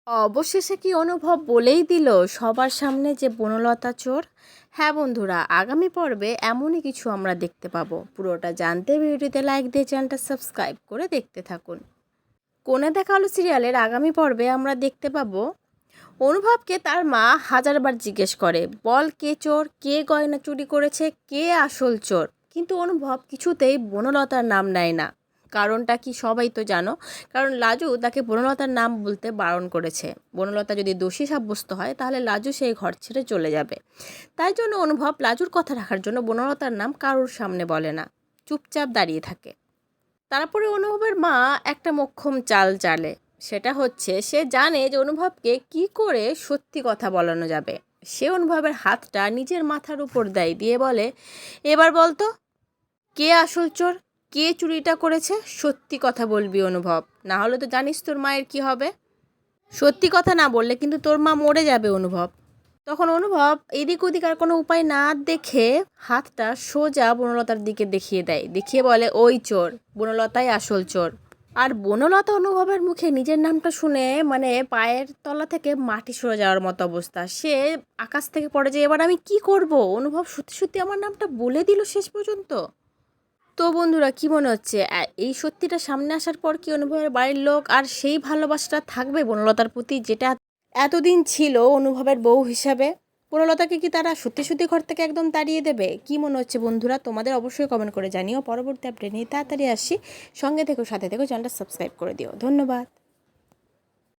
অবশেষে কি অনুভব বলেই দিল সবার সামনে যে বনলতা চোর? হ্যাঁ বন্ধুরা, আগামী পর্বে এমনই কিছু আমরা দেখতে পাবো। পুরোটা জানতে ভিডিওতে লাইক দিয়ে চ্যানেলটা সাবস্ক্রাইব করে দেখতে থাকুন। কোণে দেখা আলো সিরিয়ালের আগামী পর্বে আমরা দেখতে পাবো অনুভবকে তার মা হাজারবার জিজ্ঞেস করে, বল কে চোর, কে গয়না চুরি করেছে, কে আসল চোর। কিন্তু অনুভব কিছুতেই বনলতার নাম নেয় না। কারণটা কি সবাই তো জানো, কারণ লাজু তাকে বনলতার নাম বলতে বারণ করেছে। বনলতা যদি দোষী সাব্যস্ত হয় তাহলে লাজু সেই ঘর ছেড়ে চলে যাবে। তাই জন্য অনুভব লাজুর কথা রাখার জন্য বনলতার নাম কারোর সামনে বলে না, চুপচাপ দাঁড়িয়ে থাকে। তারপরে অনুভবের মা একটা মোক্ষম চাল চালে। সেটা হচ্ছে, সে জানে যে অনুভবকে কি করে সত্যি কথা বলানো যাবে। সে অনুভবের হাতটা নিজের মাথার উপর দেয়, দিয়ে বলে, এবার বলতো কে আসল চোর, কে চুরিটা করেছে। সত্যি কথা বলবি অনুভব, না হলে তো জানিস তোর মায়ের কি হবে। সত্যি কথা না বললে কিন্তু তোর মা মরে যাবে অনুভব। তখন অনুভব এদিক ওদিক আর কোনো উপায় না দেখে হাতটা সোজা বনলতার দিকে দেখিয়ে দেয়, দেখিয়ে বলে, ওই চোর, বনলতাই আসল চোর। আর বনলতা অনুভবের মুখে নিজের নামটা শুনে পায়ের তলা থেকে মাটি সরে যাওয়ার মতো অবস্থা। সে আকাশ থেকে পড়ে যায়, এবার আমি কি করব? অনুভব সত্যি সত্যি আমার নামটা বলে দিল শেষ পর্যন্ত। তো বন্ধুরা, কি মনে হচ্ছে এই সত্যিটা সামনে আসার পর কি অনুভবের বাড়ির লোক আর সেই ভালোবাসাটা থাকবে বনলতার প্রতি, যেটা এতদিন ছিল অনুভবের বউ হিসাবে? বনলতাকে কি তারা সত্যি সত্যি ঘর থেকে একদম তাড়িয়ে দেবে? কি মনে হচ্ছে বন্ধুরা, তোমাদের অবশ্যই কমেন্ট করে জানিও। পরবর্তী আপডেট নিয়ে তাড়াতাড়ি আসি, সঙ্গে থেকো, সাথে থেকো, চ্যানেলটা সাবস্ক্রাইব করে দিও। ধন্যবাদ।